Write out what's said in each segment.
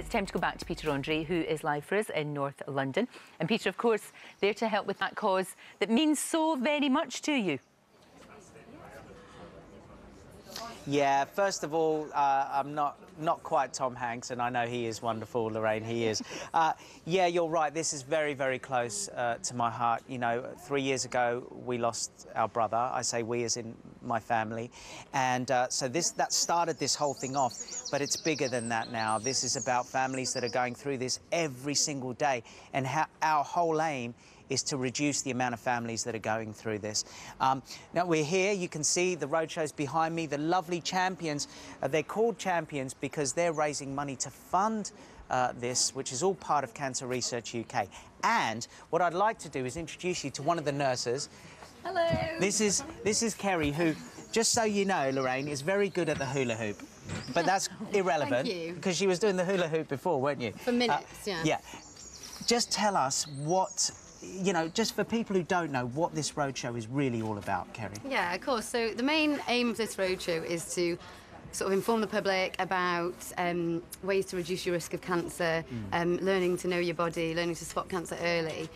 it's time to go back to Peter Andre, who is live for us in North London. And Peter, of course, there to help with that cause that means so very much to you. Yeah, first of all, I'm not quite Tom Hanks, and I know he is wonderful, Lorraine, he is. Yeah, you're right, this is very, very close to my heart. You know, 3 years ago, we lost our brother. I say we as in my family. And so that started this whole thing off, but it's bigger than that now. This is about families that are going through this every single day, and our whole aim is to reduce the amount of families that are going through this. Now, we're here, you can see the roadshow's behind me, the lovely champions. They're called champions because they're raising money to fund this, which is all part of Cancer Research UK. And what I'd like to do is introduce you to one of the nurses. Hello. This is Kerry, who, just so you know, Lorraine, is very good at the hula hoop. But that's irrelevant. Thank you. Because she was doing the hula hoop before, weren't you? For minutes, yeah. Yeah. Just tell us what, you know, just for people who don't know, what this roadshow is really all about, Kerry. Yeah, of course. So the main aim of this roadshow is to sort of inform the public about ways to reduce your risk of cancer, learning to know your body, learning to spot cancer early.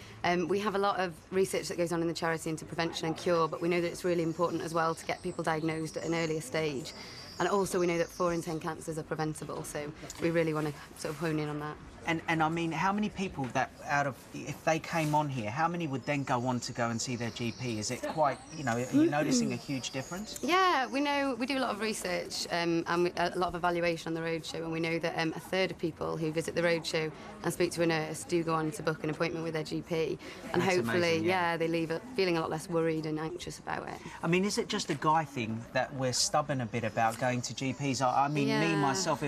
We have a lot of research that goes on in the charity into prevention and cure, but we know that it's really important as well to get people diagnosed at an earlier stage. And also we know that 4 in 10 cancers are preventable, so we really want to sort of hone in on that. And I mean, how many people that out of, if they came on here, how many would then go on to go and see their GP? Is it quite, you know, are you noticing a huge difference? Yeah, we know, we do a lot of research and a lot of evaluation on the roadshow, and we know that a third of people who visit the roadshow and speak to a nurse do go on to book an appointment with their GP, and that's hopefully, amazing, yeah, they leave feeling a lot less worried and anxious about it. I mean, is it just a guy thing that we're stubborn a bit about going to GPs? I mean, me, myself,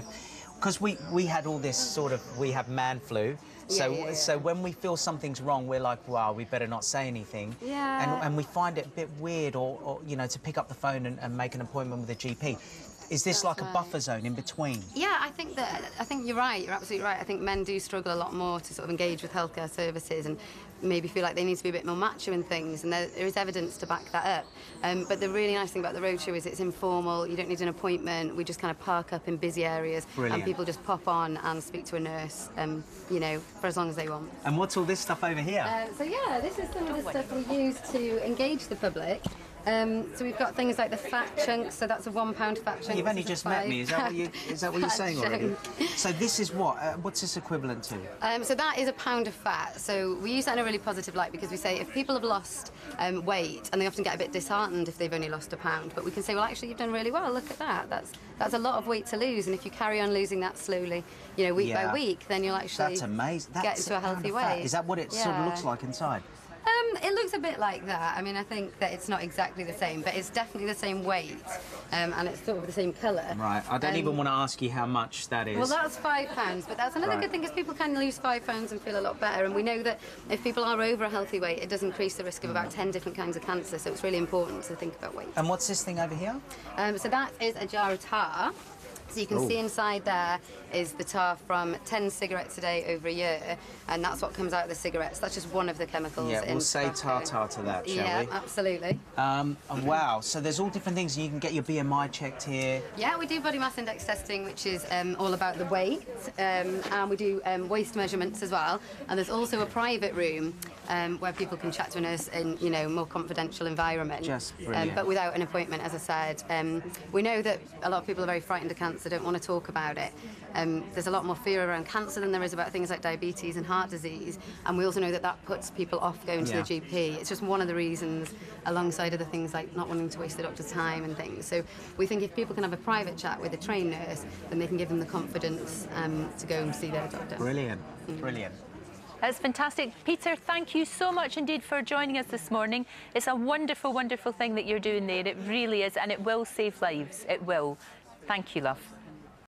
because we had all this sort of, we have man flu, so when we feel something's wrong, we're like, wow, we better not say anything. Yeah. And we find it a bit weird, or you know, to pick up the phone and make an appointment with a GP. Is this like a buffer zone in between? Yeah, I think you're right. You're absolutely right. I think men do struggle a lot more to sort of engage with healthcare services and maybe feel like they need to be a bit more macho in things, and there is evidence to back that up. But the really nice thing about the roadshow is it's informal. You don't need an appointment. We just kind of park up in busy areas, and people just pop on and speak to a nurse, you know, for as long as they want. And what's all this stuff over here? So yeah, this is some of the stuff we use to engage the public. So we've got things like the fat chunks, so that's a £1 fat chunk. You've only just met me, is that what you're saying already? So this is what? What's this equivalent to? So that is a £1 of fat. So we use that in a really positive light because we say if people have lost weight, and they often get a bit disheartened if they've only lost £1, but we can say, well, actually, you've done really well, look at that. That's a lot of weight to lose, and if you carry on losing that slowly, you know, week by week, then you'll actually get into a healthy weight. Is that what it sort of looks like inside? It looks a bit like that. I mean, I think that it's not exactly the same, but it's definitely the same weight, and it's sort of the same colour. Right. I don't even want to ask you how much that is. Well, that's £5, but that's another good thing, because people can lose £5 and feel a lot better, and we know that if people are over a healthy weight, it does increase the risk of about 10 different kinds of cancer, so it's really important to think about weight. And what's this thing over here? So that is a jar of tar. So you can see inside there is the tar from 10 cigarettes a day over a year, and that's what comes out of the cigarettes. That's just one of the chemicals. Yeah, we'll say tar to that, shall we? Yeah, absolutely. Wow, so there's all different things. You can get your BMI checked here. Yeah, we do body mass index testing, which is all about the weight, and we do waist measurements as well. And there's also a private room where people can chat to a nurse in, you know, more confidential environment. Just brilliant. But without an appointment, as I said. We know that a lot of people are very frightened of cancer, don't want to talk about it. There's a lot more fear around cancer than there is about things like diabetes and heart disease, and we also know that that puts people off going to the GP. It's just one of the reasons, alongside other things like not wanting to waste the doctor's time and things. So we think if people can have a private chat with a trained nurse, then they can give them the confidence to go and see their doctor. Brilliant, brilliant. That's fantastic. Peter, thank you so much indeed for joining us this morning. It's a wonderful, wonderful thing that you're doing there. It really is, and it will save lives. It will. Thank you, love.